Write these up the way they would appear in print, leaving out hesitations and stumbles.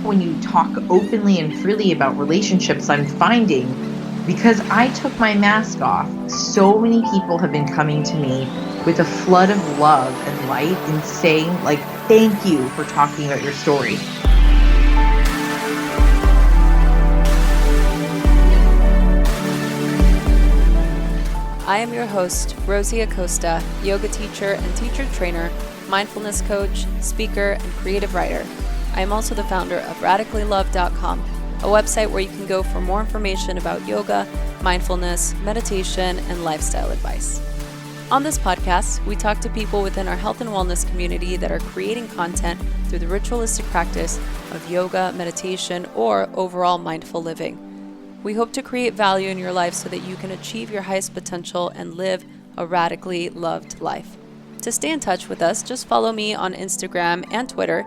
when you talk openly and freely about relationships, I'm finding because I took my mask off, so many people have been coming to me with a flood of love and light and saying, like, thank you for talking about your story. I am your host, Rosie Acosta, yoga teacher and teacher trainer, mindfulness coach, speaker, and creative writer. I am also the founder of radicallylove.com, a website where you can go for more information about yoga, mindfulness, meditation, and lifestyle advice. On this podcast, we talk to people within our health and wellness community that are creating content through the ritualistic practice of yoga, meditation, or overall mindful living. We hope to create value in your life so that you can achieve your highest potential and live a radically loved life. To stay in touch with us, just follow me on Instagram and Twitter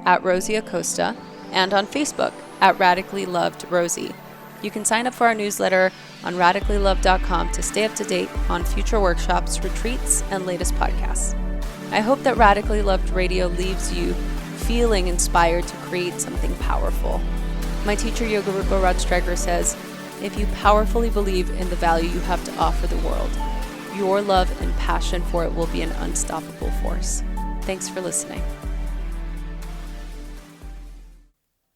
at Rosie Acosta and on Facebook at Radically Loved Rosie. You can sign up for our newsletter on radicallylove.com to stay up to date on future workshops, retreats, and latest podcasts. I hope that Radically Loved Radio leaves you feeling inspired to create something powerful. My teacher, Yoga Rupa Rajstreger, says, if you powerfully believe in the value you have to offer the world, your love and passion for it will be an unstoppable force. Thanks for listening.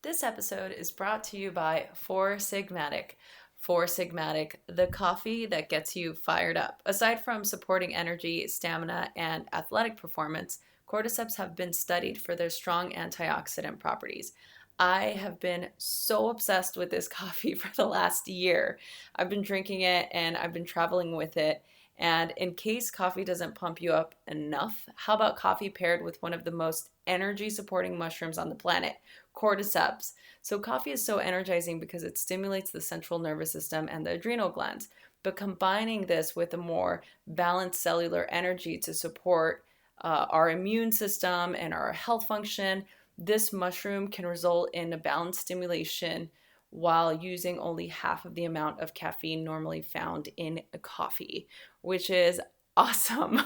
This episode is brought to you by Four Sigmatic. Four Sigmatic, the coffee that gets you fired up. Aside from supporting energy, stamina, and athletic performance, cordyceps have been studied for their strong antioxidant properties. I have been so obsessed with this coffee for the last year. I've been drinking it and I've been traveling with it. And in case coffee doesn't pump you up enough, how about coffee paired with one of the most energy-supporting mushrooms on the planet, cordyceps? So coffee is so energizing because it stimulates the central nervous system and the adrenal glands. But combining this with a more balanced cellular energy to support our immune system and our health function, this mushroom can result in a balanced stimulation while using only half of the amount of caffeine normally found in a coffee, which is awesome.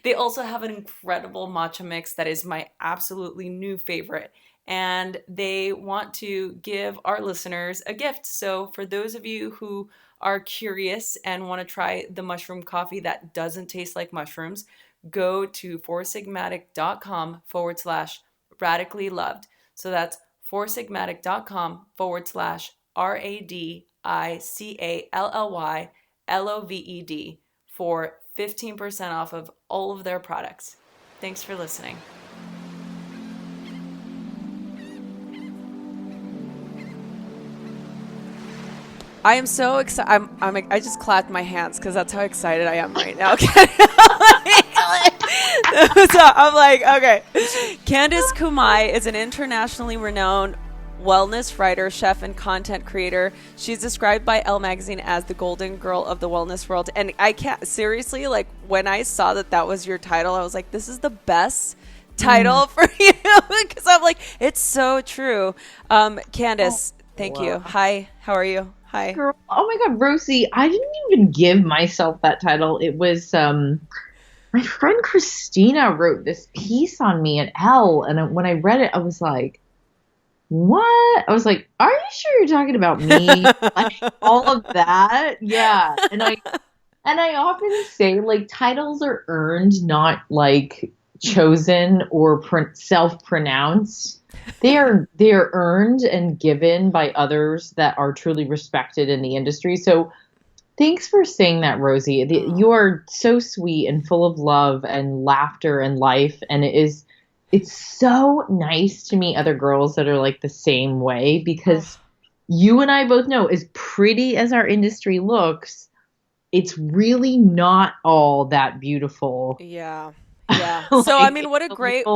They also have an incredible matcha mix that is my absolutely new favorite, and they want to give our listeners a gift. So for those of you who are curious and want to try the mushroom coffee that doesn't taste like mushrooms, go to foursigmatic.com/radically loved. So that's foursigmatic.com/radicallyloved for 15% off of all of their products. Thanks for listening. I am so excited. I just clapped my hands because that's how excited I am right now. So I'm like, okay. Candice Kumai is an internationally renowned wellness writer, chef, and content creator. She's described by Elle magazine as the golden girl of the wellness world. And I can't, seriously, like when I saw that was your title, I was like, this is the best title for you. Because I'm like, it's so true. Candice, thank you. Hi, how are you? Hi. Girl, oh my God, Rosie, I didn't even give myself that title. It was my friend Christina wrote this piece on me at Elle, and when I read it, I was like, what? I was like, are you sure you're talking about me? Like, all of that? Yeah. And I often say, like, titles are earned, not like chosen or self-pronounced. They are earned and given by others that are truly respected in the industry. So thanks for saying that, Rosie. You are so sweet and full of love and laughter and life. And it's so nice to meet other girls that are like the same way, because you and I both know, as pretty as our industry looks, it's really not all that beautiful. Yeah. Yeah. So I mean, what a great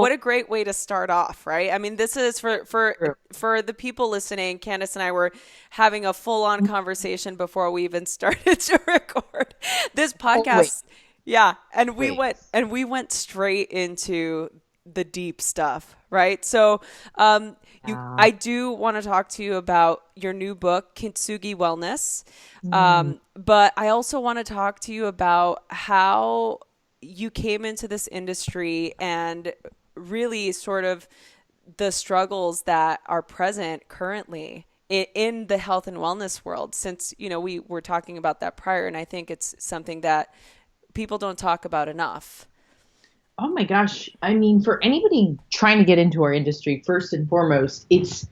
way to start off, right? I mean, this is for the people listening. Candice and I were having a full-on conversation before we even started to record this podcast. Yeah, and we went straight into the deep stuff, right? So, I do want to talk to you about your new book, Kintsugi Wellness. But I also want to talk to you about how you came into this industry and really sort of the struggles that are present currently in the health and wellness world, since, we were talking about that prior, and I think it's something that people don't talk about enough. Oh my gosh. I mean, for anybody trying to get into our industry, first and foremost, it's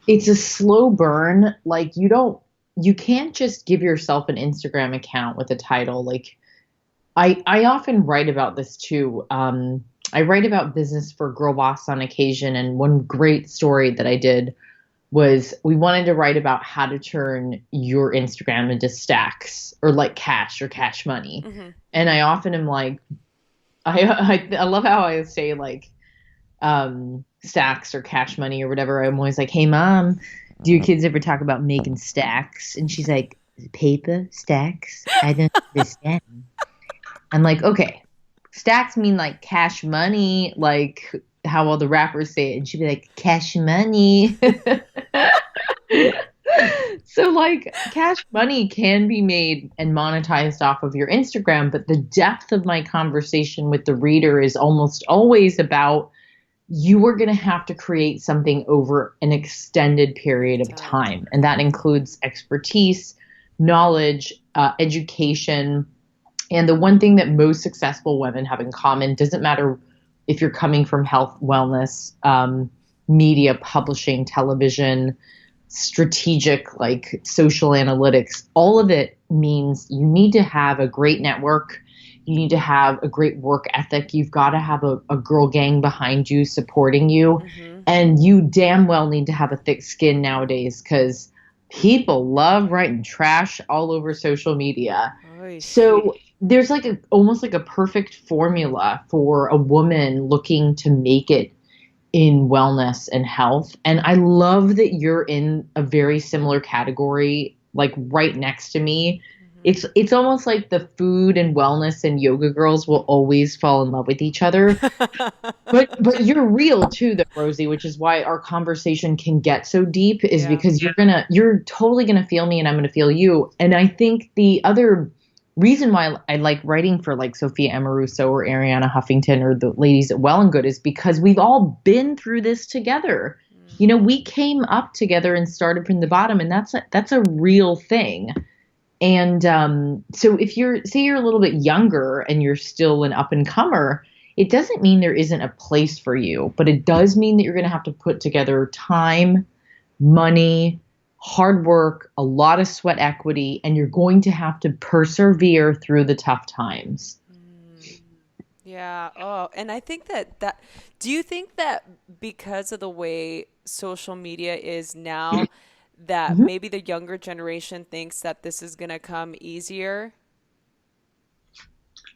a slow burn. Like you can't just give yourself an Instagram account with a title. Like I often write about this too. I write about business for Girl Boss on occasion, and one great story that I did was we wanted to write about how to turn your Instagram into stacks or like cash or cash money. Mm-hmm. And I often am like, I love how I say like stacks or cash money or whatever. I'm always like, hey mom, do your kids ever talk about making stacks? And she's like, paper stacks? I don't understand. I'm like, okay, stacks mean like cash money, like how all the rappers say it. And she'd be like, cash money. So like cash money can be made and monetized off of your Instagram, but the depth of my conversation with the reader is almost always about you are going to have to create something over an extended period of time. And that includes expertise, knowledge, education. And the one thing that most successful women have in common, doesn't matter if you're coming from health, wellness, media, publishing, television, strategic, like social analytics, all of it means you need to have a great network. You need to have a great work ethic. You've got to have a girl gang behind you supporting you. Mm-hmm. And you damn well need to have a thick skin nowadays because people love writing trash all over social media. Oy. So there's like almost like a perfect formula for a woman looking to make it in wellness and health. And I love that you're in a very similar category, like right next to me. It's almost like the food and wellness and yoga girls will always fall in love with each other. But you're real too, though, Rosie, which is why our conversation can get so deep, is because you're totally gonna feel me and I'm gonna feel you. And I think the other reason why I like writing for like Sophia Amoruso or Ariana Huffington or the ladies at Well and Good is because we've all been through this together. We came up together and started from the bottom, and that's a real thing. And so if you're a little bit younger and you're still an up and comer, it doesn't mean there isn't a place for you, but it does mean that you're going to have to put together time, money, hard work, a lot of sweat equity, and you're going to have to persevere through the tough times. Yeah. Oh, and I think that do you think that because of the way social media is now, that Mm-hmm. maybe the younger generation thinks that this is going to come easier?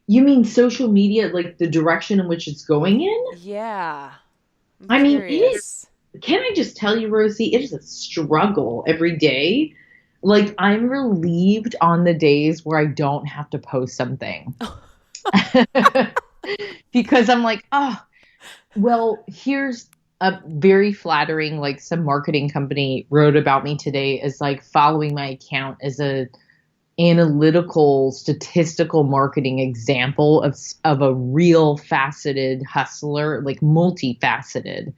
You mean social media, like the direction in which it's going in? Yeah. I'm I mean, it is. curious. Can I just tell you, Rosie, it is a struggle every day. Like, I'm relieved on the days where I don't have to post something. Because I'm like, oh, well, here's a very flattering, like some marketing company wrote about me today as like following my account as a analytical, statistical marketing example of a real faceted hustler, like multifaceted,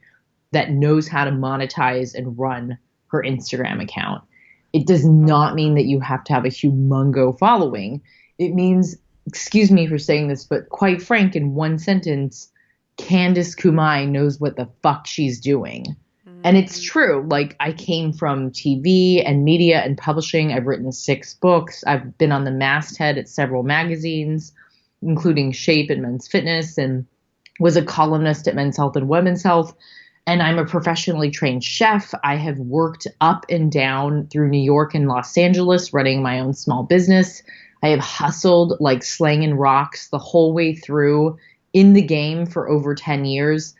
that knows how to monetize and run her Instagram account. It does not mean that you have to have a humongo following. It means, excuse me for saying this, but quite frank, in one sentence, Candice Kumai knows what the fuck she's doing. And it's true. Like, I came from TV and media and publishing. I've written 6 books. I've been on the masthead at several magazines, including Shape and Men's Fitness, and was a columnist at Men's Health and Women's Health. And I'm a professionally trained chef. I have worked up and down through New York and Los Angeles, running my own small business. I have hustled like slanging rocks the whole way through in the game for over 10 years.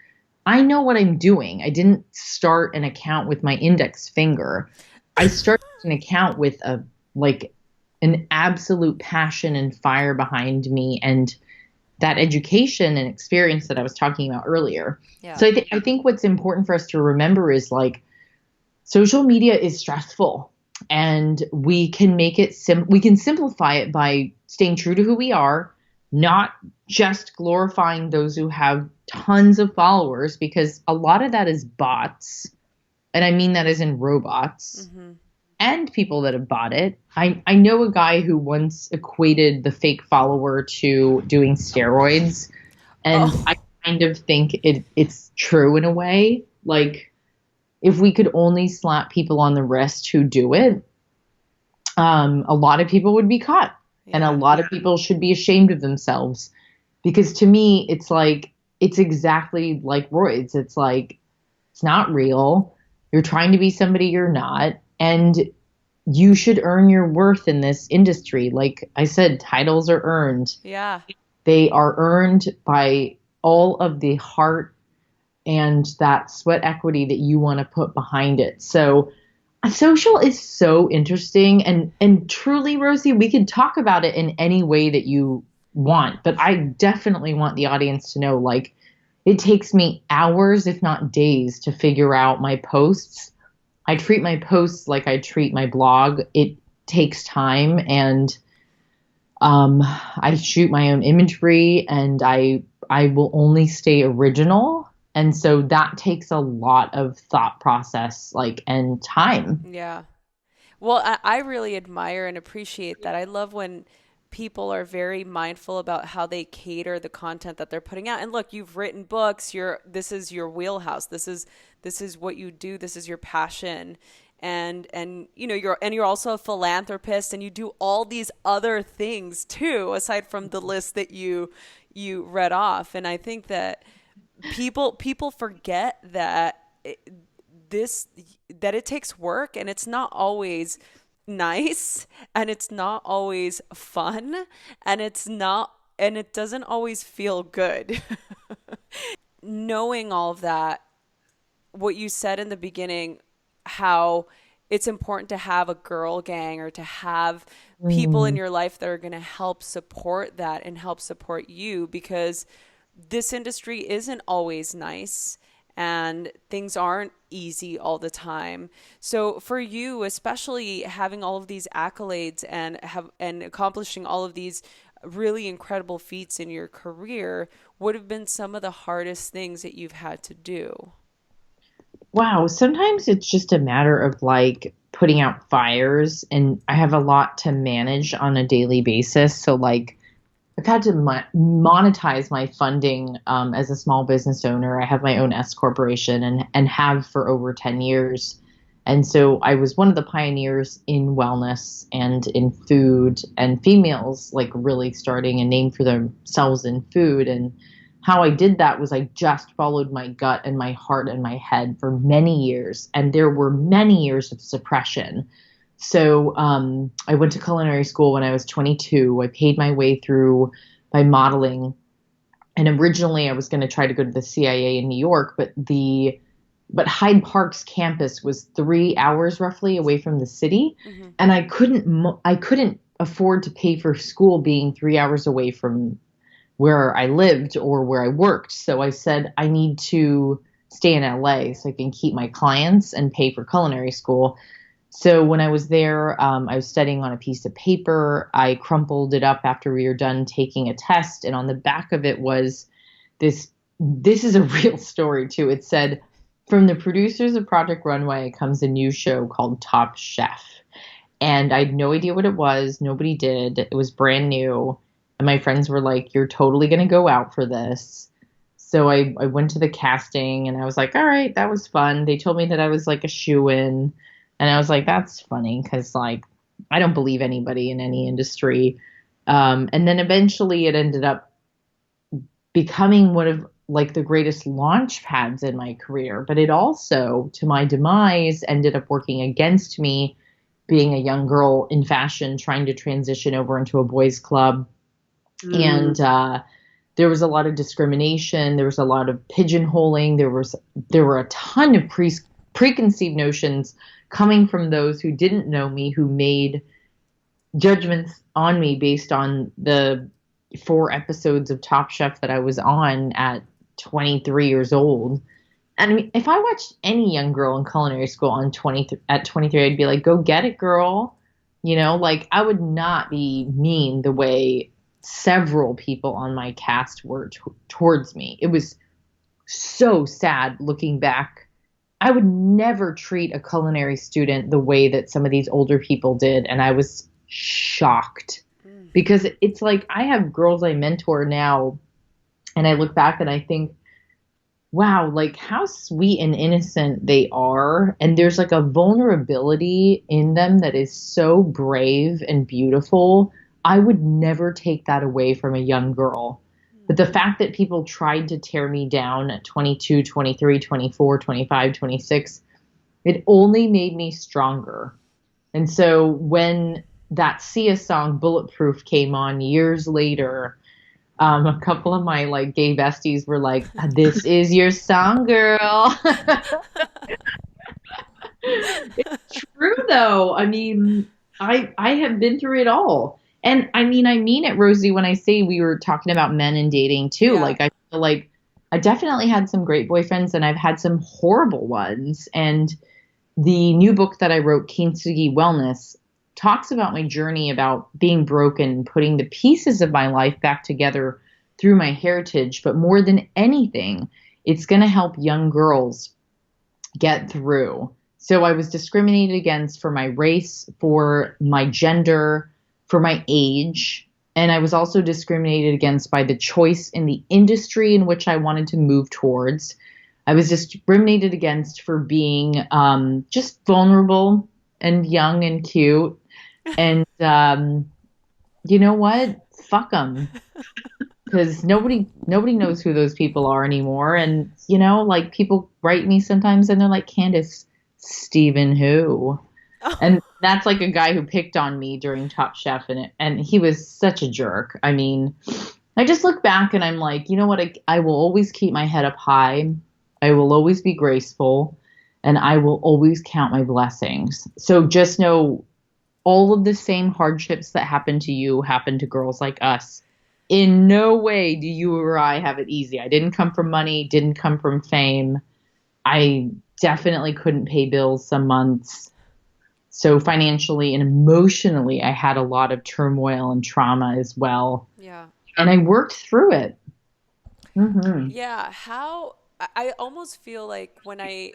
I know what I'm doing. I didn't start an account with my index finger. I started an account with an absolute passion and fire behind me, and that education and experience that I was talking about earlier. Yeah. So I think what's important for us to remember is like social media is stressful, and we can make it we can simplify it by staying true to who we are, not just glorifying those who have tons of followers because a lot of that is bots. And I mean that as in robots Mm-hmm. and people that have bought it. I know a guy who once equated the fake follower to doing steroids. And Oh, I kind of think it's true in a way. Like, if we could only slap people on the wrist who do it, a lot of people would be caught. And a yeah. lot of people should be ashamed of themselves. Because to me, it's like, it's exactly like roids. It's like, it's not real. You're trying to be somebody you're not. And you should earn your worth in this industry. Like I said, titles are earned. Yeah. They are earned by all of the heart and that sweat equity that you want to put behind it. So social is so interesting and truly, Rosie, we could talk about it in any way that you want, but I definitely want the audience to know, like, it takes me hours, if not days, to figure out my posts. I treat my posts like I treat my blog. It takes time, and I shoot my own imagery, and I will only stay original. And so that takes a lot of thought process, like, and time. Yeah. Well, I really admire and appreciate that. I love when people are very mindful about how they cater the content that they're putting out. And look, you've written books, this is your wheelhouse. This is what you do. This is your passion. And you're also a philanthropist, and you do all these other things too, aside from the list that you read off. And I think that people forget that this that it takes work, and it's not always nice, and it's not always fun, and it doesn't always feel good. Knowing all of that, what you said in the beginning, how it's important to have a girl gang, or to have people in Mm. your life that are going to help support that and help support you, because this industry isn't always nice, and things aren't easy all the time. So for you, especially having all of these accolades and accomplishing all of these really incredible feats in your career, would have been some of the hardest things that you've had to do. Wow, sometimes it's just a matter of like putting out fires, and I have a lot to manage on a daily basis. So, like, I've had to monetize my funding as a small business owner. I have my own S corporation and have for over 10 years. And so I was one of the pioneers in wellness and in food, and females like really starting a name for themselves in food. And how I did that was I just followed my gut and my heart and my head for many years. And there were many years of suppression. So I went to culinary school when I was 22. I paid my way through by modeling. And originally I was going to try to go to the CIA in New York, but Hyde Park's campus was 3 hours roughly away from the city, Hmm. and I couldn't afford to pay for school being 3 hours away from where I lived or where I worked. So I said I need to stay in LA so I can keep my clients and pay for culinary school. So when I was there, I was studying on a piece of paper. I crumpled it up after we were done taking a test, and on the back of it was this. This is a real story too. It said, "From the producers of Project Runway comes a new show called Top Chef." And I had no idea what it was. Nobody did. It was brand new. And my friends were like, "You're totally going to go out for this." So I went to the casting, and I was like, all right, that was fun. They told me that I was like a shoe-in. And I was like, that's funny because, like, I don't believe anybody in any industry. And then eventually it ended up becoming one of like the greatest launch pads in my career. But it also, to my demise, ended up working against me, being a young girl in fashion trying to transition over into a boys' club. And there was a lot of discrimination. There was a lot of pigeonholing. There were a ton of preconceived notions coming from those who didn't know me, who made judgments on me based on the 4 episodes of Top Chef that I was on at 23 years old. And I mean, if I watched any young girl in culinary school at 23, I'd be like, go get it, girl. Like, I would not be mean the way several people on my cast were towards me. It was so sad looking back. I would never treat a culinary student the way that some of these older people did. And I was shocked Mm. because it's like I have girls I mentor now, and I look back and I think, wow, like how sweet and innocent they are. And there's like a vulnerability in them that is so brave and beautiful. I would never take that away from a young girl. But the fact that people tried to tear me down at 22, 23, 24, 25, 26, it only made me stronger. And so when that Sia song Bulletproof came on years later, a couple of my like gay besties were like, "This is your song, girl." It's true though. I mean, I have been through it all. And I mean it, Rosie, when I say we were talking about men and dating too. Yeah. Like I feel like I definitely had some great boyfriends and I've had some horrible ones. And the new book that I wrote, Kintsugi Wellness, talks about my journey about being broken, putting the pieces of my life back together through my heritage. But more than anything, it's going to help young girls get through. So I was discriminated against for my race, for my gender, for my age. And I was also discriminated against by the choice in the industry in which I wanted to move towards. I was discriminated against for being just vulnerable and young and cute. And you know what? Fuck them. Because nobody knows who those people are anymore. And, you know, like people write me sometimes and they're like, Candice, Stephen who? And that's like a guy who picked on me during Top Chef, and he was such a jerk. I mean, I just look back and I'm like, you know what? I will always keep my head up high. I will always be graceful, and I will always count my blessings. So just know all of the same hardships that happen to you happen to girls like us. In no way do you or I have it easy. I didn't come from money, didn't come from fame. I definitely couldn't pay bills some months. So financially and emotionally, I had a lot of turmoil and trauma as well. Yeah. And I worked through it. Mm-hmm. Yeah. I almost feel like when I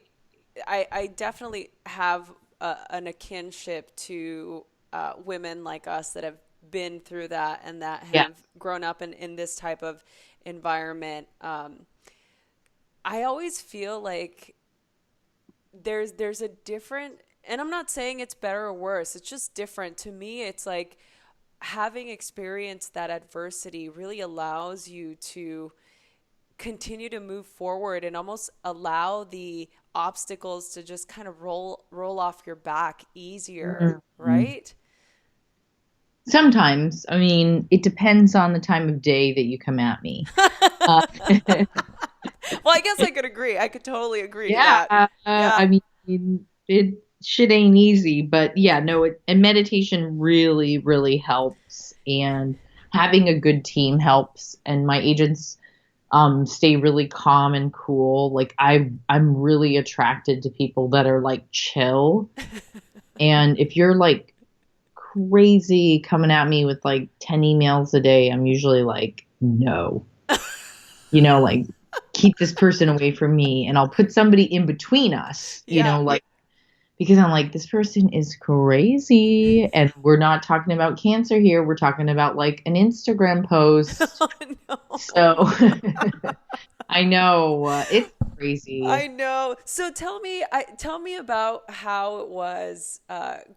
definitely have an a kinship to women like us that have been through that and that Yeah. have grown up in this type of environment. I always feel like there's a different, and I'm not saying it's better or worse. It's just different. To me, it's like having experienced that adversity really allows you to continue to move forward and almost allow the obstacles to just kind of roll off your back easier, Mhm. right? Sometimes, I mean, it depends on the time of day that you come at me. Uh, Well, I guess I could agree. I could totally agree to yeah, that. Yeah. I mean, it shit ain't easy, but yeah, no, and meditation really, really helps, and having a good team helps. And my agents stay really calm and cool. Like I'm really attracted to people that are like chill. And if you're like crazy coming at me with like 10 emails a day, I'm usually like, no, like keep this person away from me. And I'll put somebody in between us, Yeah. like, because I'm like, this person is crazy. And we're not talking about cancer here. We're talking about like an Instagram post. Oh, no. So I know it's crazy. I know. So tell me about how it was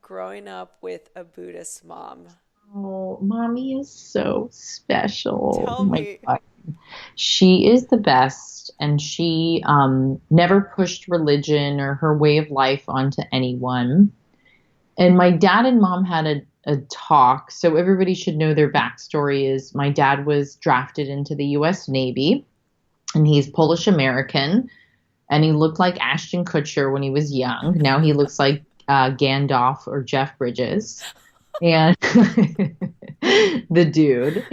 growing up with a Buddhist mom. Oh, mommy is so special. Oh Tell my me. God. She is the best, and she never pushed religion or her way of life onto anyone. And my dad and mom had a talk, so everybody should know their backstory is my dad was drafted into the U.S. Navy, and he's Polish American, and he looked like Ashton Kutcher when he was young. Now he looks like Gandalf or Jeff Bridges, and the dude.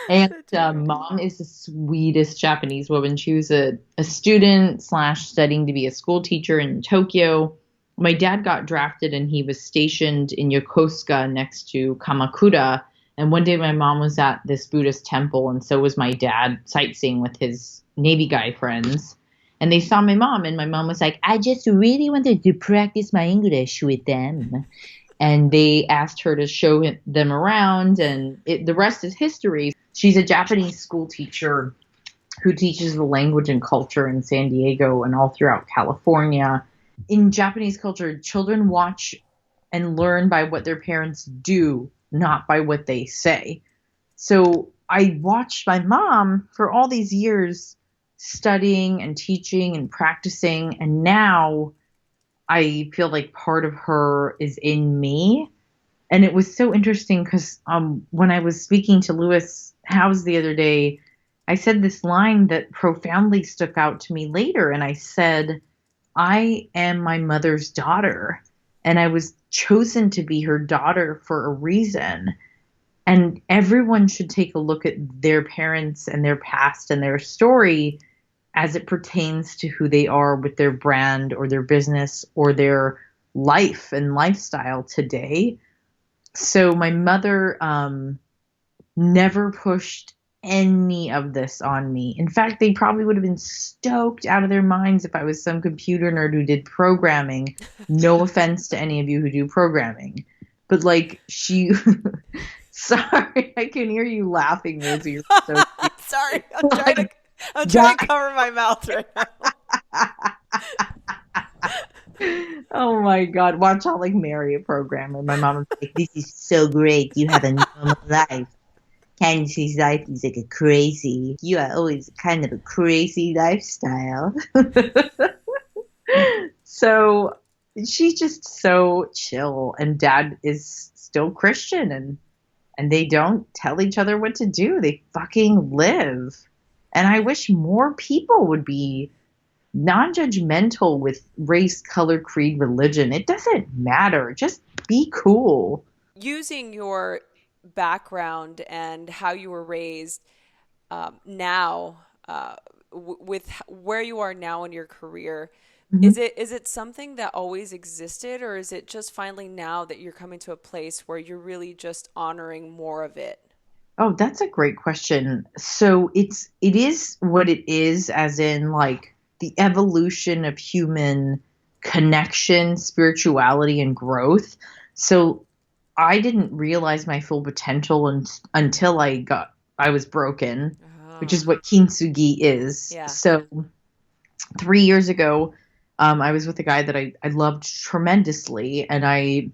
And The dude. mom is the sweetest Japanese woman. She was a student slash studying to be a school teacher in Tokyo. My dad got drafted and he was stationed in Yokosuka next to Kamakura. And one day my mom was at this Buddhist temple, and so was my dad sightseeing with his Navy guy friends. And they saw my mom, and my mom was like, I just really wanted to practice my English with them. And they asked her to show them around, and the rest is history. She's a Japanese school teacher who teaches the language and culture in San Diego and all throughout California. In Japanese culture, children watch and learn by what their parents do, not by what they say. So I watched my mom for all these years studying and teaching and practicing, and now I feel like part of her is in me. And it was so interesting because when I was speaking to Lewis Howes the other day, I said this line that profoundly stuck out to me later. And I said, I am my mother's daughter, and I was chosen to be her daughter for a reason. And everyone should take a look at their parents and their past and their story as it pertains to who they are with their brand or their business or their life and lifestyle today. So my mother never pushed any of this on me. In fact, they probably would have been stoked out of their minds if I was some computer nerd who did programming. No offense to any of you who do programming. But like she sorry, I can hear you laughing, Rosie. You're so Sorry, I'm trying to cover my mouth right now. Oh my God. Watch out like marry a programmer. My mom was like, this is so great. You have a normal life. Candice's life is like a crazy. You are always kind of a crazy lifestyle. So she's just so chill, and Dad is still Christian, and they don't tell each other what to do. They fucking live. And I wish more people would be non-judgmental with race, color, creed, religion. It doesn't matter. Just be cool. Using your background and how you were raised now, with where you are now in your career, is it something that always existed, or is it just finally now that you're coming to a place where you're really just honoring more of it? Oh, that's a great question. So it is what it is, as in like the evolution of human connection, spirituality, and growth. So I didn't realize my full potential until I was broken, which is what Kintsugi is. Yeah. So 3 years ago, I was with a guy that I loved tremendously, and I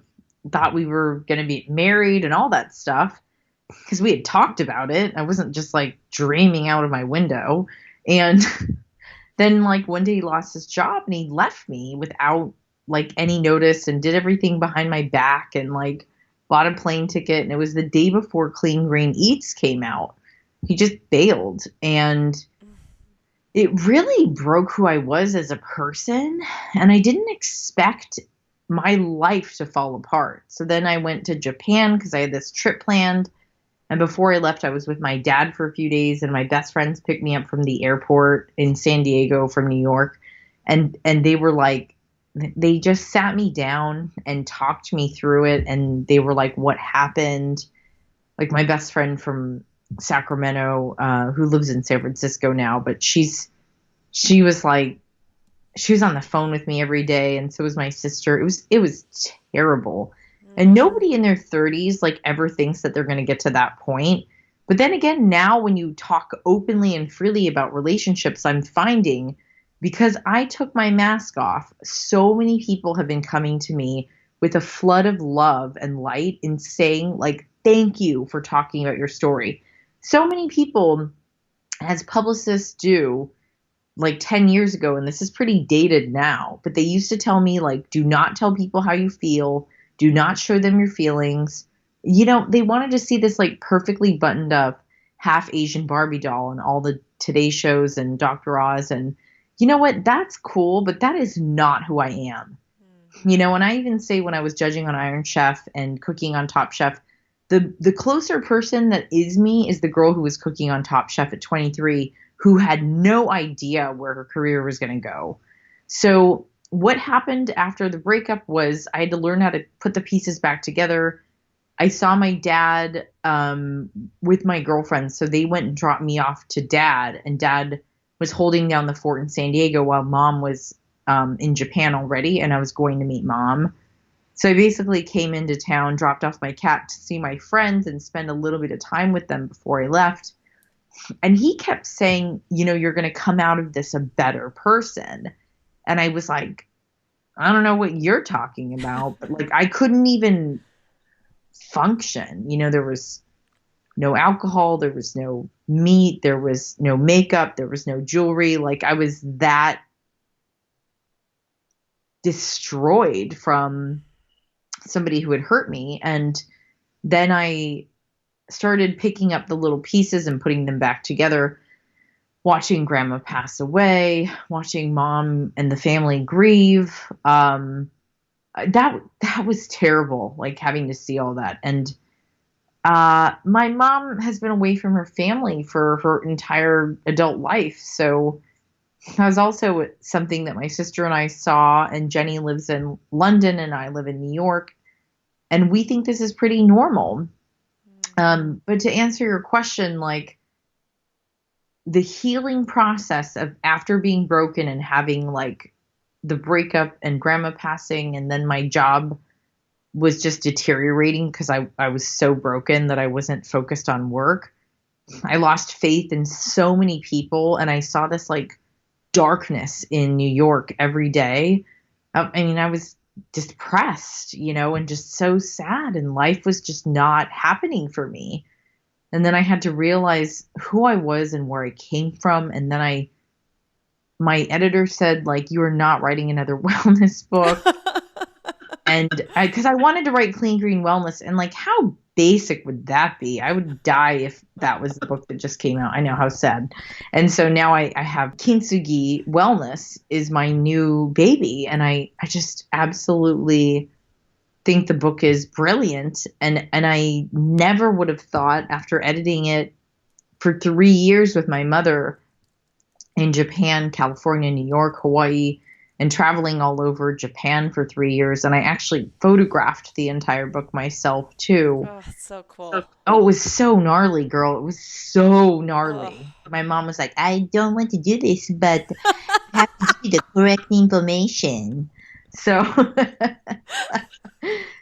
thought we were going to be married and all that stuff because we had talked about it. I wasn't just like dreaming out of my window. And then like one day he lost his job and he left me without like any notice and did everything behind my back and like bought a plane ticket. And it was the day before Clean Green Eats came out. He just bailed, and it really broke who I was as a person. And I didn't expect my life to fall apart. So then I went to Japan because I had this trip planned. And before I left, I was with my dad for a few days, and my best friends picked me up from the airport in San Diego from New York. And they were like, they just sat me down and talked me through it. And they were like, what happened? Like my best friend from Sacramento, who lives in San Francisco now, but she was like, she was on the phone with me every day. And so was my sister. It was terrible. And nobody in their 30s like ever thinks that they're going to get to that point. But then again, now when you talk openly and freely about relationships, I'm finding, because I took my mask off, so many people have been coming to me with a flood of love and light and saying like, thank you for talking about your story. So many people, as publicists do, like 10 years ago, and this is pretty dated now, but they used to tell me like, do not tell people how you feel. Do not show them your feelings. You know, they wanted to see this like perfectly buttoned up half Asian Barbie doll and all the Today shows and Dr. Oz. And you know what? That's cool, but that is not who I am. You know, and I even say when I was judging on Iron Chef and cooking on Top Chef, the closer person that is me is the girl who was cooking on Top Chef at 23, who had no idea where her career was going to go. So what happened after the breakup was I had to learn how to put the pieces back together. I saw my dad with my girlfriend. So they went and dropped me off to Dad, and Dad was holding down the fort in San Diego while mom was in Japan already, and I was going to meet mom. So I basically came into town, dropped off my cat to see my friends and spend a little bit of time with them before I left. And he kept saying, you're going to come out of this a better person. And I was like, I don't know what you're talking about, but like I couldn't even function. There was no alcohol, there was no meat, there was no makeup, there was no jewelry. Like I was that destroyed from somebody who had hurt me. And then I started picking up the little pieces and putting them back together, watching grandma pass away, watching mom and the family grieve. That was terrible, like having to see all that. And my mom has been away from her family for her entire adult life. So that was also something that my sister and I saw, and Jenny lives in London and I live in New York. And we think this is pretty normal. But to answer your question, like the healing process of after being broken and having like the breakup and grandma passing, and then my job was just deteriorating because I was so broken that I wasn't focused on work. I lost faith in so many people, and I saw this like darkness in New York every day. I was depressed, and just so sad, and life was just not happening for me. And then I had to realize who I was and where I came from. And then my editor said, like, you are not writing another wellness book. And because I wanted to write Clean Green Wellness, and like, how basic would that be? I would die if that was the book that just came out. I know, how sad. And so now I have Kintsugi Wellness is my new baby. And I just absolutely think the book is brilliant. And I never would have thought, after editing it for 3 years with my mother in Japan, California, New York, Hawaii, and traveling all over Japan for 3 years. And I actually photographed the entire book myself too. Oh, that's so cool. Oh, it was so gnarly, girl. It was so gnarly. Oh. My mom was like, I don't want to do this, but I have to give you the correct information. So,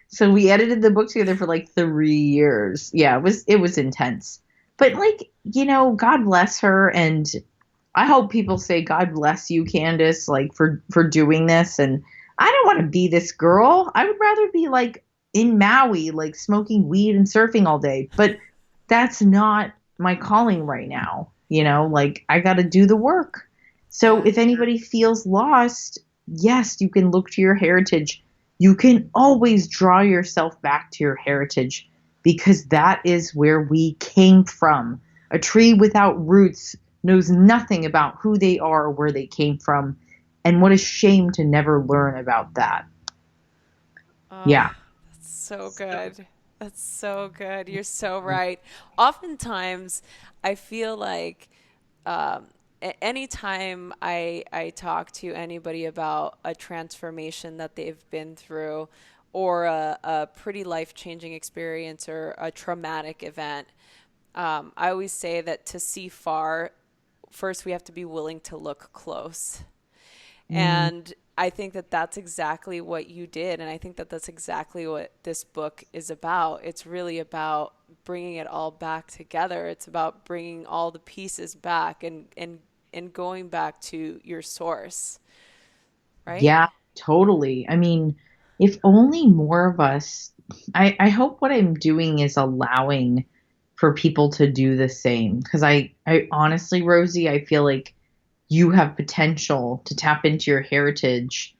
so we edited the book together for like 3 years. Yeah, it was intense. But like, God bless her. And I hope people say, God bless you, Candice, like for doing this. And I don't want to be this girl. I would rather be like in Maui, like smoking weed and surfing all day. But that's not my calling right now. Like I got to do the work. So if anybody feels lost, yes, you can look to your heritage. You can always draw yourself back to your heritage, because that is where we came from. A tree without roots knows nothing about who they are or where they came from. And what a shame to never learn about that. Oh, Yeah. that's so good. That's so good. You're so right. Oftentimes, I feel like anytime I talk to anybody about a transformation that they've been through, or a pretty life-changing experience or a traumatic event, I always say that to see far, first we have to be willing to look close. And I think that that's exactly what you did. And I think that that's exactly what this book is about. It's really about bringing it all back together. It's about bringing all the pieces back and going back to your source, right? Yeah, totally. I mean, if only more of us, I hope what I'm doing is allowing for people to do the same. Because I honestly, Rosie, I feel like you have potential to tap into your heritage.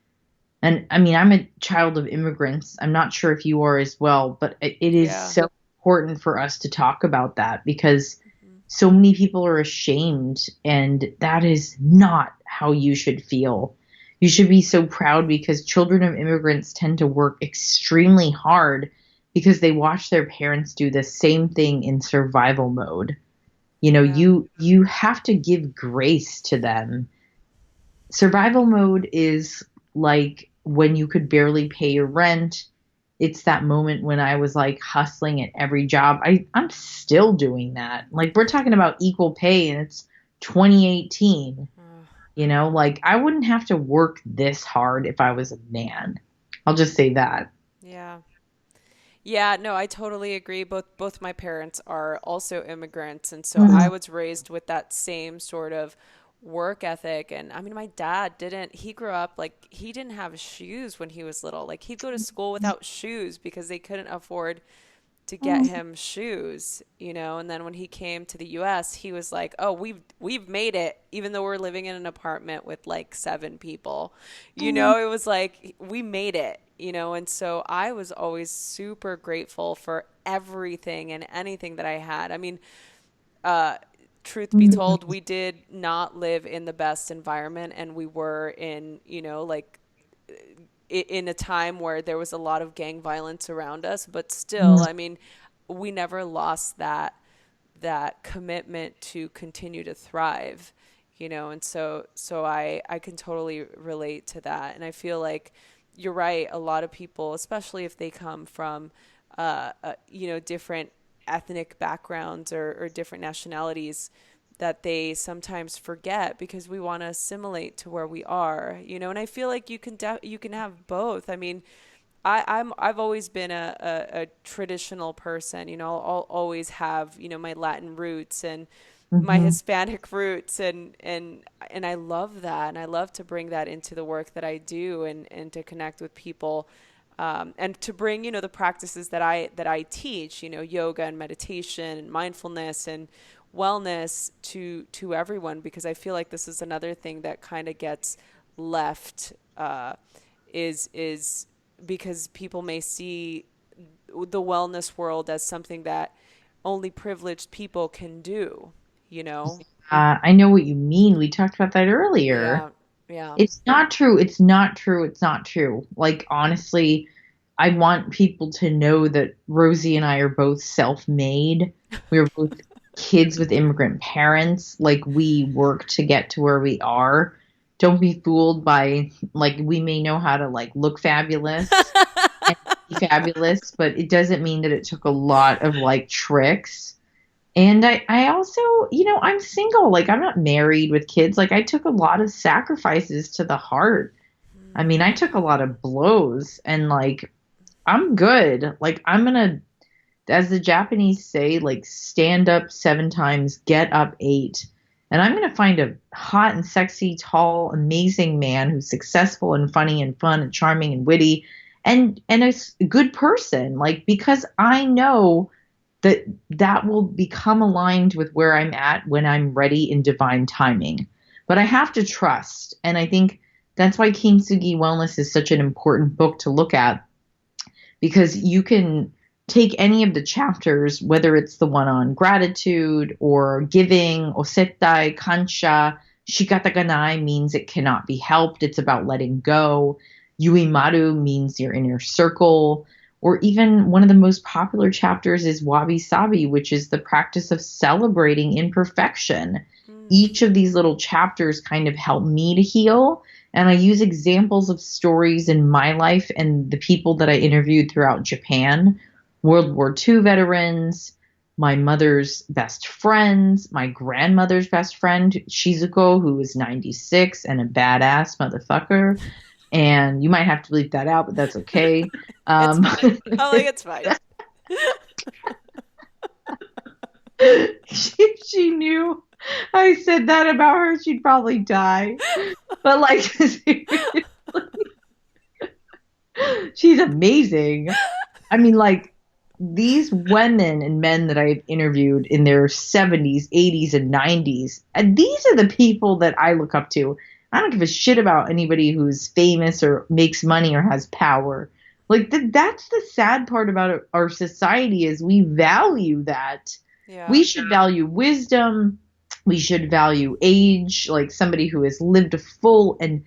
And I mean, I'm a child of immigrants. I'm not sure if you are as well, but it is so important for us to talk about that, because so many people are ashamed, and that is not how you should feel. You should be so proud, because children of immigrants tend to work extremely hard because they watch their parents do the same thing in survival mode. You have to give grace to them. Survival mode is like when you could barely pay your rent. It's that moment when I was like hustling at every job. I'm still doing that. Like, we're talking about equal pay, and it's 2018. Uh, Like I wouldn't have to work this hard if I was a man. I'll just say that. yeah. Yeah, no, I totally agree. Both my parents are also immigrants, and so I Mm, was raised with that same sort of work ethic. And I mean, my dad didn't, he grew up like he didn't have shoes when he was little. Like he'd go to school without shoes because they couldn't afford to get mm, him shoes, and then when he came to the US, he was like, "Oh, we've made it even though we're living in an apartment with like 7 people." mm, It was like we made it. And so I was always super grateful for everything and anything that I had. I mean, uh truth be told, mm, we did not live in the best environment, and we were in, like in a time where there was a lot of gang violence around us, but still, mm. I mean, we never lost that commitment to continue to thrive, and so I can totally relate to that. And I feel like you're right, a lot of people, especially if they come from different ethnic backgrounds or different nationalities, that they sometimes forget because we want to assimilate to where we are, and I feel like you can have both. I mean, I've always been a traditional person. I'll always have, my Latin roots and my Mhm. Hispanic roots, and I love that, and I love to bring that into the work that I do, and to connect with people, and to bring, the practices that I teach, yoga and meditation and mindfulness and wellness to everyone, because I feel like this is another thing that kind of gets left, is because people may see the wellness world as something that only privileged people can do, you know? I know what you mean. We talked about that earlier. Yeah, yeah. It's not true. It's not true. It's not true. Like, honestly, I want people to know that Rosie and I are both self made. We are both kids with immigrant parents. Like, we work to get to where we are. Don't be fooled by, like, we may know how to, like, look fabulous and be fabulous, but it doesn't mean that it took a lot of, like, tricks. And I also, I'm single. Like, I'm not married with kids. Like, I took a lot of sacrifices to the heart. I mean, I took a lot of blows and, like, I'm good. Like, I'm gonna, as the Japanese say, like, stand up 7 times, get up 8. And I'm gonna find a hot and sexy, tall, amazing man who's successful and funny and fun and charming and witty and a good person. Like, because I know that that will become aligned with where I'm at when I'm ready in divine timing. But I have to trust. And I think that's why Kintsugi Wellness is such an important book to look at, because you can take any of the chapters, whether it's the one on gratitude or giving, osetai, kansha, shikataganai means it cannot be helped. It's about letting go. Yuimaru means your inner circle. Or even one of the most popular chapters is wabi sabi, which is the practice of celebrating imperfection. Mm. Each of these little chapters kind of help me to heal. And I use examples of stories in my life and the people that I interviewed throughout Japan, World War II veterans, my mother's best friends, my grandmother's best friend, Shizuko, who is 96 and a badass motherfucker. And you might have to bleep that out, but that's okay. It's Um, fine. I'm like, it's fine. if she knew I said that about her, she'd probably die. But like, seriously, she's amazing. I mean, like, these women and men that I've interviewed in their 70s, 80s, and 90s, and these are the people that I look up to. I don't give a shit about anybody who's famous or makes money or has power. Like, that's the sad part about our society is we value that. Yeah. We should value wisdom. We should value age, like somebody who has lived a full and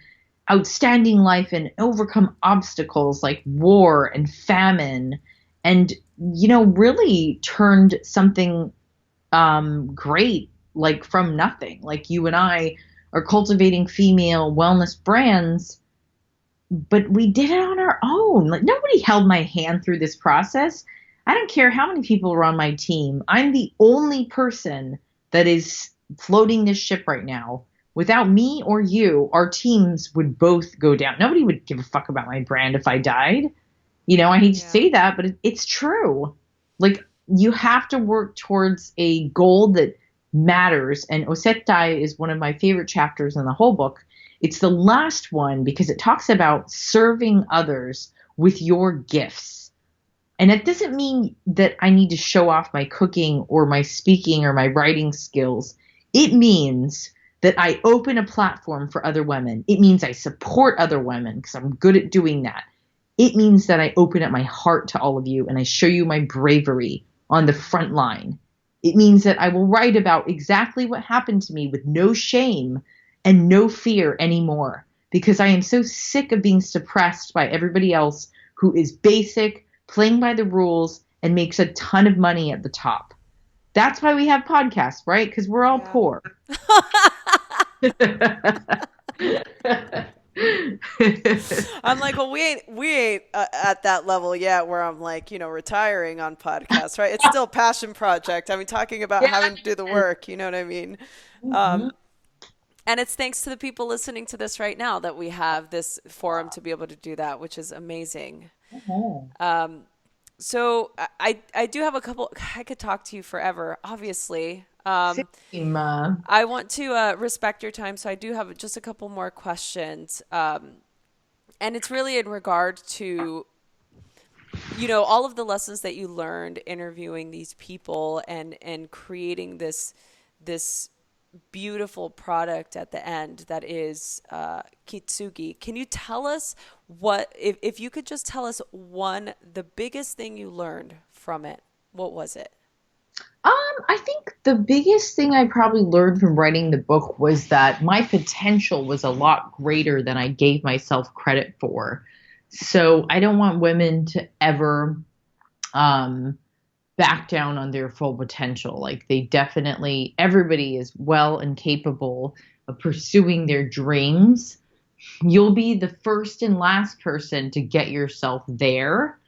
outstanding life and overcome obstacles like war and famine and really turned something great, like from nothing. Like you and I are cultivating female wellness brands, but we did it on our own. Like nobody held my hand through this process. I don't care how many people are on my team. I'm the only person that is floating this ship right now. Without me or you, our teams would both go down. Nobody would give a fuck about my brand if I died. I hate to Yeah. say that, but it's true. Like, you have to work towards a goal that matters. And Osetai is one of my favorite chapters in the whole book. It's the last one because it talks about serving others with your gifts. And it doesn't mean that I need to show off my cooking or my speaking or my writing skills. It means that I open a platform for other women. It means I support other women because I'm good at doing that. It means that I open up my heart to all of you and I show you my bravery on the front line. It means that I will write about exactly what happened to me with no shame and no fear anymore, because I am so sick of being suppressed by everybody else who is basic, playing by the rules, and makes a ton of money at the top. That's why we have podcasts, right? Because we're all poor. I'm like, well, we ain't at that level yet where I'm like, retiring on podcasts, right? It's still a passion project. I mean, talking about having to do the work, you know what I mean? And it's thanks to the people listening to this right now that we have this forum to be able to do that, which is amazing. So I do have a couple. I could talk to you forever, obviously. Same. I want to respect your time, so I do have just a couple more questions. And it's really in regard to, all of the lessons that you learned interviewing these people and creating this beautiful product at the end that is Kintsugi. Can you tell us if you could just tell us the biggest thing you learned from it, what was it? I think the biggest thing I probably learned from writing the book was that my potential was a lot greater than I gave myself credit for. So I don't want women to ever back down on their full potential. Like, everybody is well and capable of pursuing their dreams. You'll be the first and last person to get yourself there.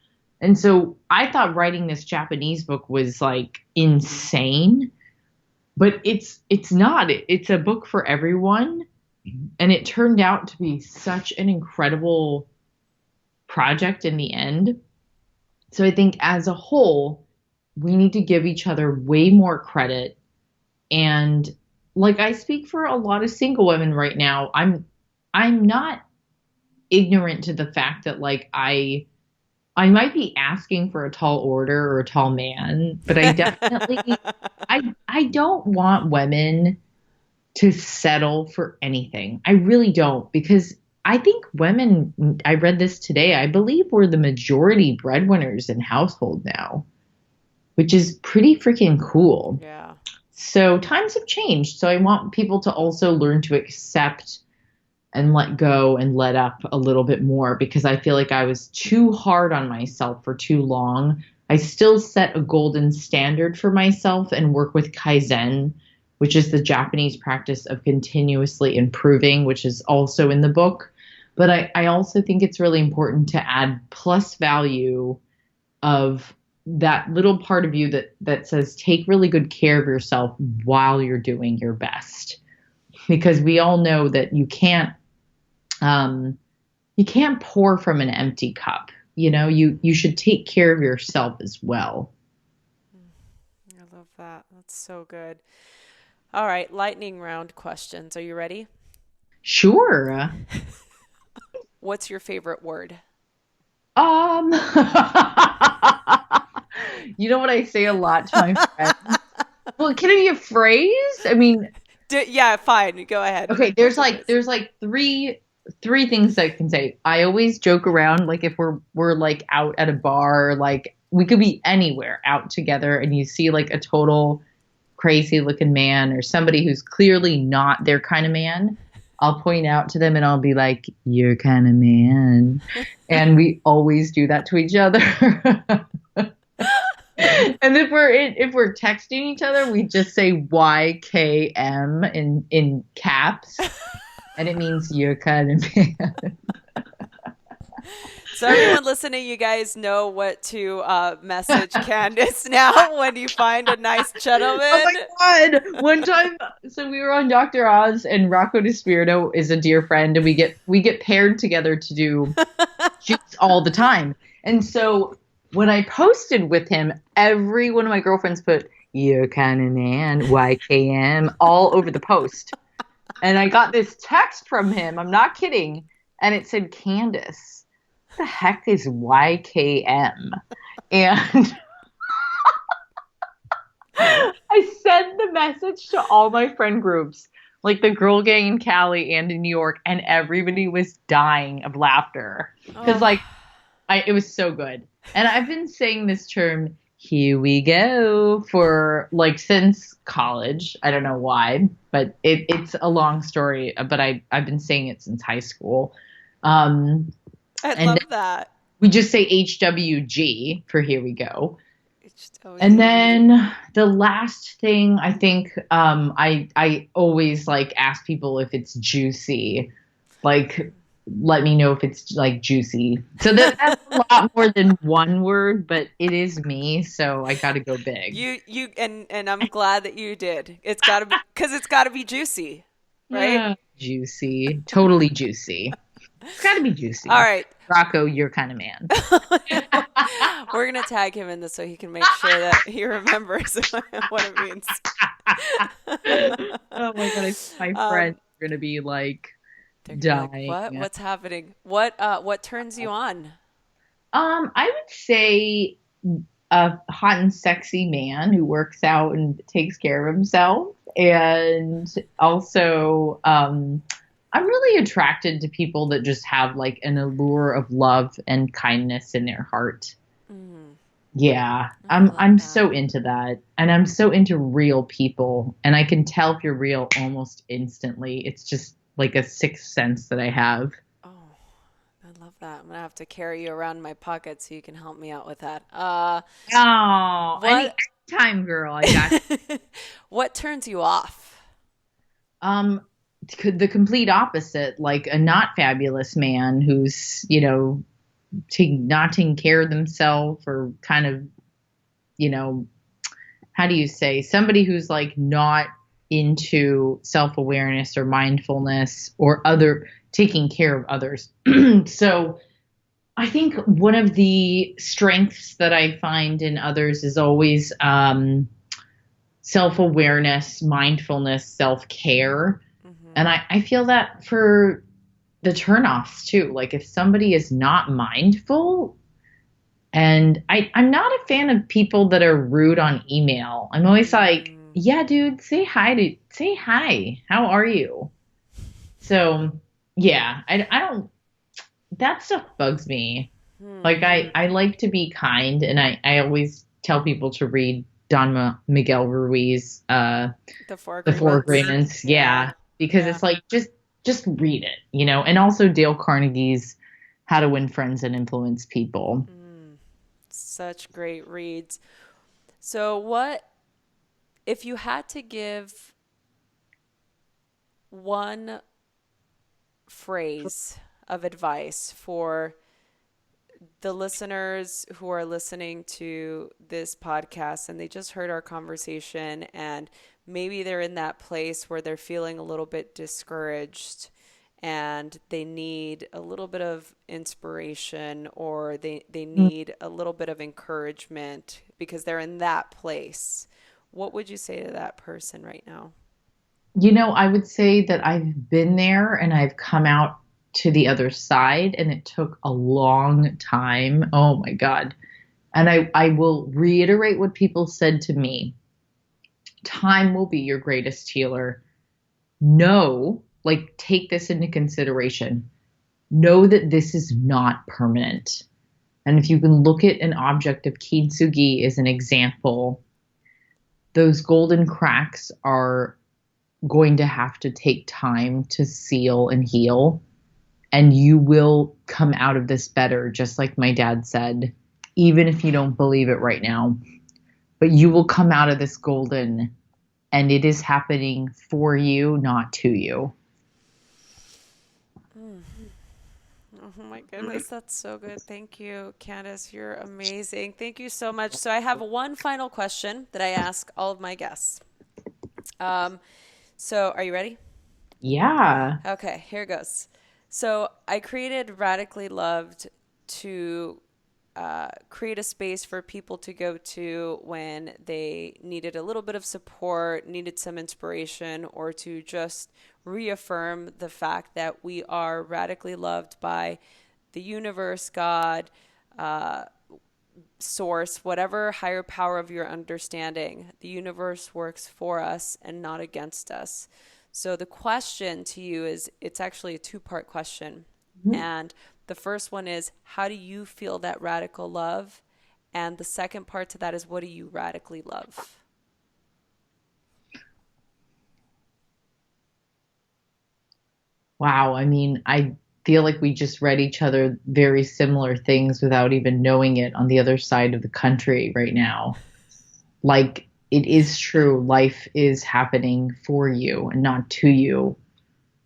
And so I thought writing this Japanese book was like insane, but it's not. It's a book for everyone. And it turned out to be such an incredible project in the end. So I think as a whole, we need to give each other way more credit. And like, I speak for a lot of single women right now. I'm not ignorant to the fact that like I might be asking for a tall order or a tall man, but I definitely I don't want women to settle for anything. I really don't, because I think women, I read this today, I believe we're the majority breadwinners in household now, which is pretty freaking cool. Yeah. So times have changed. So I want people to also learn to accept and let go and let up a little bit more, because I feel like I was too hard on myself for too long. I still set a golden standard for myself and work with Kaizen, which is the Japanese practice of continuously improving, which is also in the book. But I also think it's really important to add plus value of that little part of you that says, take really good care of yourself while you're doing your best. Because we all know that you can't pour from an empty cup. You should take care of yourself as well. I love that. That's so good. All right, lightning round questions. Are you ready? Sure. What's your favorite word? You know what I say a lot to my friends? Well, can it be a phrase? I mean, yeah, fine. Go ahead. Okay, there's like three things I can say. I always joke around, like if we're like out at a bar, like we could be anywhere out together, and you see like a total crazy looking man or somebody who's clearly not their kind of man, I'll point out to them and I'll be like, "Your kind of man," and we always do that to each other. And if we're texting each other, we just say YKM in caps, and it means your kind of man. So everyone listening, you guys know what to message Candice now when you find a nice gentleman. Oh my God. One time So we were on Dr. Oz, and Rocco DiSpirito is a dear friend, and we get paired together to do shoots all the time. And so when I posted with him, every one of my girlfriends put "You're kind of man, YKM" all over the post. And I got this text from him. I'm not kidding. And it said, "Candice, what the heck is YKM?" And I sent the message to all my friend groups, like the girl gang in Cali and in New York, and everybody was dying of laughter. Because, Oh, like, it was so good. And I've been saying this term, "here we go," for like since college. I don't know why, but it's a long story. But I've been saying it since high school. Um, I and love that. we just say HWG for "here we go." It's just always And good. then the last thing I think I always like ask people if it's juicy. Like, let me know if it's like juicy. So that's a lot more than one word, but it is me, so I got to go big. And I'm glad that you did. It's got to be because it's got to be juicy, right? Juicy, totally juicy. It's got to be All juicy. right. Rocco, you're kind of man. We're gonna tag him in this so he can make sure that he remembers what it means. Oh my god, I think my friends um, are gonna be like they're gonna be like, dying. "What? What's happening? What turns you on?" I would say a hot and sexy man who works out and takes care of himself. And also, I'm really attracted to people that just have like an allure of love and kindness in their heart. Mm, Yeah, I I'm love I'm that. so into that. And I'm so into real people. And I can tell if you're real almost instantly. It's just like a sixth sense that I have. Oh, I love that. I'm gonna have to carry you around in my pocket so you can help me out with that. Oh, What anytime, girl. I got what turns you off? Um, could the complete opposite, like a not fabulous man who's, not taking care of themselves or kind of, you know, how do you say, somebody who's like not into self awareness or mindfulness or other taking care of others. So I think one of the strengths that I find in others is always self awareness, mindfulness, self care. And Hmm. I feel that for the turnoffs too. Like if somebody is not mindful, and I'm not a fan of people that are rude on email. I'm always like, Mm, yeah, dude, say hi. How are you? So yeah, I don't, that stuff bugs me. Like hmm. I like to be kind, and I always tell people to read Miguel Ruiz, The Four The Four Agreements. Agreements. Yeah. Yeah, because Yeah. it's like just read it, and also Dale Carnegie's How to Win Friends and Influence People. Mm, such great reads. So, what if you had to give one phrase of advice for the listeners who are listening to this podcast and they just heard our conversation and maybe they're in that place where they're feeling a little bit discouraged and they need a little bit of inspiration or they need a little bit of encouragement because they're in that place. What would you say to that person right now? I would say that I've been there and I've come out to the other side, and it took a long time. Oh my God. And I will reiterate what people said to me. Time will be your greatest healer. Know, like, take this into consideration. Know that this is not permanent. And if you can look at an object of kintsugi as an example, those golden cracks are going to have to take time to seal and heal. And you will come out of this better, just like my dad said, even if you don't believe it right now. But you will come out of this golden, and it is happening for you, not to you. Mm. Oh my goodness, that's so good. Thank you, Candice. You're amazing. Thank you so much. So I have one final question that I ask all of my guests. Um, So, are you ready? Yeah. Okay, here goes. So, I created Radically Loved to create a space for people to go to when they needed a little bit of support, needed some inspiration, or to just reaffirm the fact that we are radically loved by the universe, God, uh, source, whatever higher power of your understanding. The universe works for us and not against us. So the question to you is, it's actually a two-part question. And the first one is, how do you feel that radical love? And the second part to that is, what do you radically love? Wow. I mean, I feel like we just read each other very similar things without even knowing it on the other side of the country right now. Like, it is true. Life is happening for you and not to you.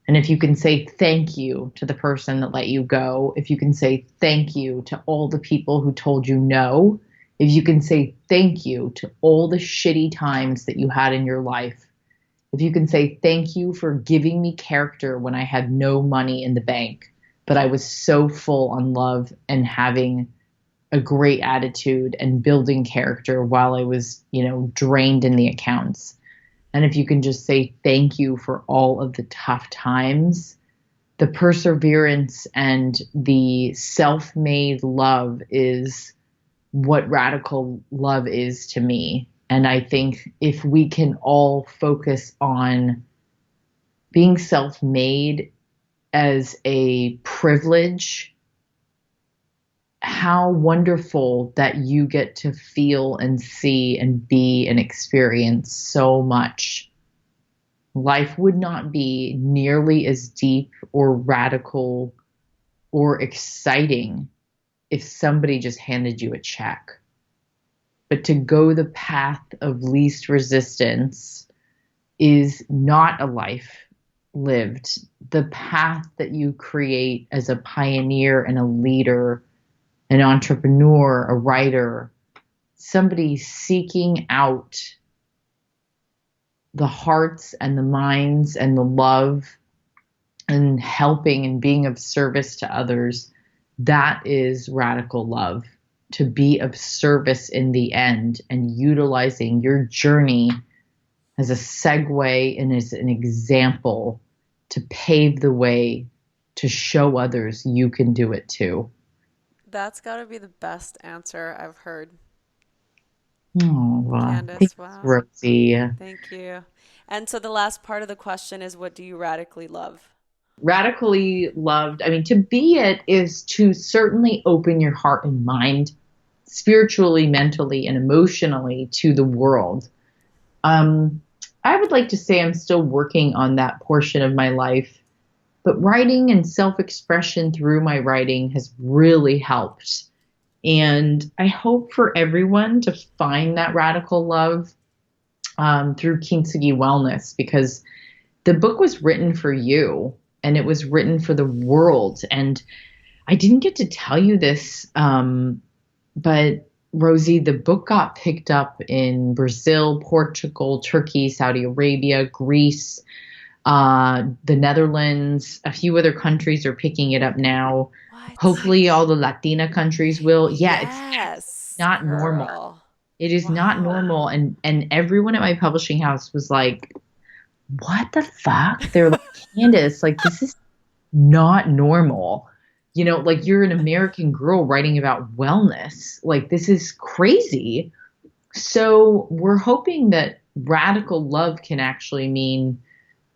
And if you can say thank you to the person that let you go, if you can say thank you to all the people who told you no, if you can say thank you to all the shitty times that you had in your life, if you can say thank you for giving me character when I had no money in the bank, but I was so full on love and having a great attitude and building character while I was, drained in the accounts. And if you can just say thank you for all of the tough times, the perseverance and the self made love is what radical love is to me. And I think if we can all focus on being self made as a privilege, how wonderful that you get to feel and see and be and experience so much. Life would not be nearly as deep or radical or exciting if somebody just handed you a check. But to go the path of least resistance is not a life lived. The path that you create as a pioneer and a leader, an entrepreneur, a writer, somebody seeking out the hearts and the minds and the love and helping and being of service to others, that is radical love. To be of service in the end and utilizing your journey as a segue and as an example to pave the way to show others you can do it too. That's got to be the best answer I've heard. Oh, Candice, thanks, wow. Rosie. Thank you. And so the last part of the question is, what do you radically love? Radically loved. I mean, to be it is to certainly open your heart and mind spiritually, mentally, and emotionally to the world. Um, I would like to say I'm still working on that portion of my life, but writing and self expression through my writing has really helped. And I hope for everyone to find that radical love through Kintsugi Wellness, because the book was written for you and it was written for the world. And I didn't get to tell you this, but Rosie, the book got picked up in Brazil, Portugal, Turkey, Saudi Arabia, Greece, the Netherlands. A few other countries are picking it up now. What? Hopefully, all the Latina countries will. Yeah, it's Yes, not normal. girl. It is not Wow. normal. And everyone at my publishing house was like, what the fuck? They're like, Candice, like, this is not normal. Like, you're an American girl writing about wellness. Like, this is crazy. So we're hoping that radical love can actually mean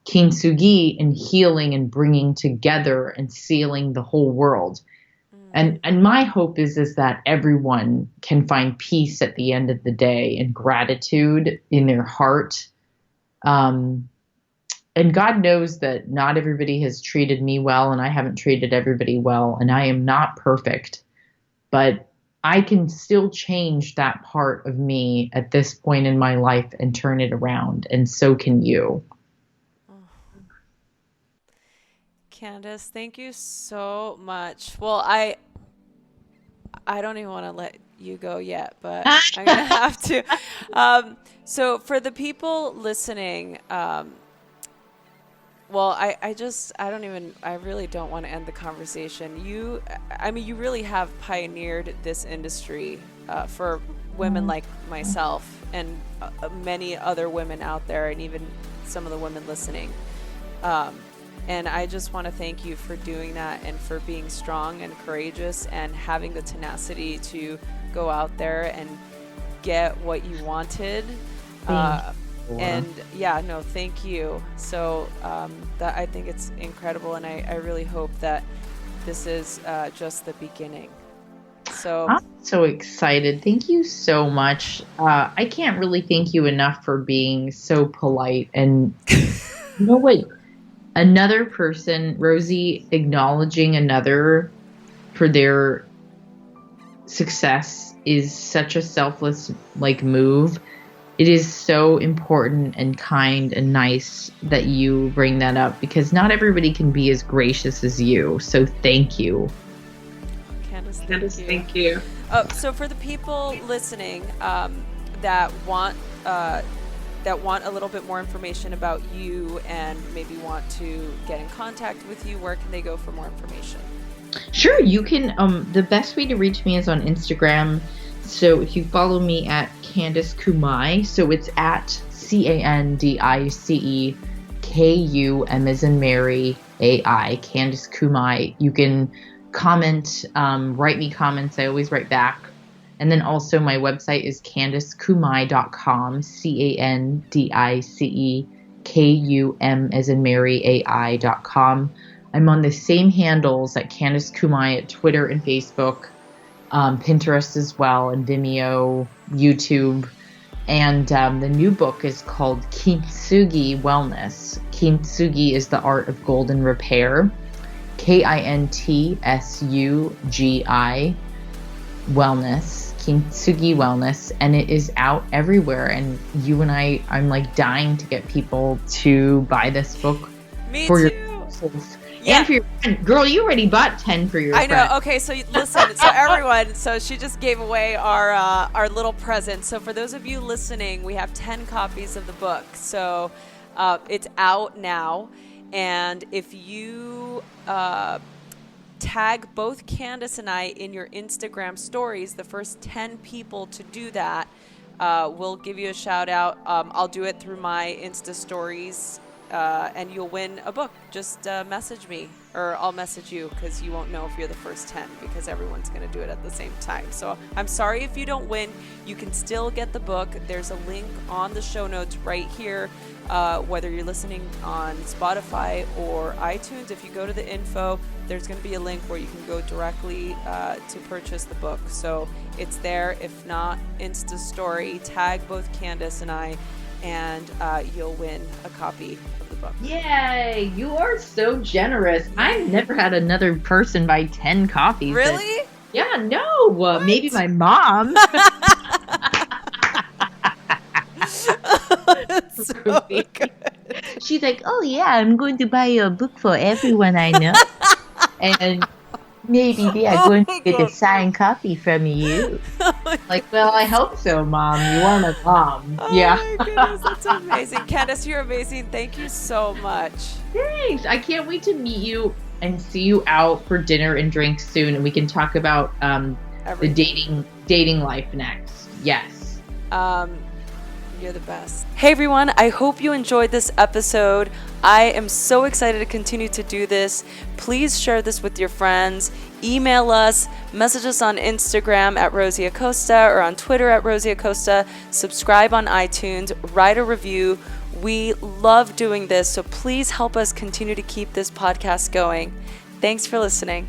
kintsugi and healing and bringing together and sealing the whole world. Mm. And my hope is that everyone can find peace at the end of the day and gratitude in their heart. Um, and God knows that not everybody has treated me well, and I haven't treated everybody well, and I am not perfect, but I can still change that part of me at this point in my life and turn it around, and so can you. Oh. Candice, thank you so much. Well, I don't even want to let you go yet, but I'm gonna have to. So for the people listening, Well, I really don't want to end the conversation. You really have pioneered this industry for women like myself and many other women out there, and even some of the women listening. And I just want to thank you for doing that and for being strong and courageous and having the tenacity to go out there and get what you wanted. And yeah, no, thank you. So that I think it's incredible, and I really hope that this is just the beginning. So I'm so excited. Thank you so much. I can't really thank you enough for being so polite. And you know what? Another person, Rosie, acknowledging another for their success is such a selfless move. It is so important and kind and nice that you bring that up, because not everybody can be as gracious as you. So thank you. Candice, thank you. So for the people listening that want a little bit more information about you and maybe want to get in contact with you, where can they go for more information? Sure, you can. The best way to reach me is on Instagram. So if you follow me at Candice Kumai, so it's at CANDICE KUM as in Mary AI, Candice Kumai. You can comment, write me comments. I always write back. And then also my website is CandiceKumai.com, CANDICEKUM as in Mary AI.com. I'm on the same handles at Candice Kumai at Twitter and Facebook, Pinterest as well, and Vimeo, YouTube. And the new book is called Kintsugi Wellness. Kintsugi is the art of golden repair. KINTSUGI Wellness. Kintsugi Wellness, and it is out everywhere. And you and I'm dying to get people to buy this book. Me for too. Yourself. Yeah. And for your friend. Girl, you already bought 10 for your friend. I know. Okay, so listen. So everyone, so she just gave away our little present. So for those of you listening, we have 10 copies of the book. So it's out now. And if you tag both Candice and I in your Instagram stories, the first 10 people to do that, we'll give you a shout out. I'll do it through my Insta stories. And you'll win a book. Just message me, or I'll message you, because you won't know if you're the first 10, because everyone's going to do it at the same time. So I'm sorry if you don't win. You can still get the book. There's a link on the show notes right here, whether you're listening on Spotify or iTunes. If you go to the info, there's going to be a link where you can go directly to purchase the book. So it's there. If not, Insta story, tag both Candice and I, and you'll win a copy of the book. Yay! You are so generous. I've never had another person buy 10 copies. Really? Yeah, no. Maybe my mom. So good. She's like, oh yeah, I'm going to buy a book for everyone I know. And maybe they are going to get a signed copy from you. Well, I hope so, Mom. You are my mom. Yeah. Oh my goodness, that's amazing. Candice, you're amazing. Thank you so much. Thanks. I can't wait to meet you and see you out for dinner and drinks soon, and we can talk about the dating life next. Yes. You're the best. Hey everyone, I hope you enjoyed this episode. I am so excited to continue to do this. Please share this with your friends. Email us, message us on Instagram at Rosie Acosta or on Twitter at Rosie Acosta. Subscribe on iTunes, write a review. We love doing this, so please help us continue to keep this podcast going. Thanks for listening.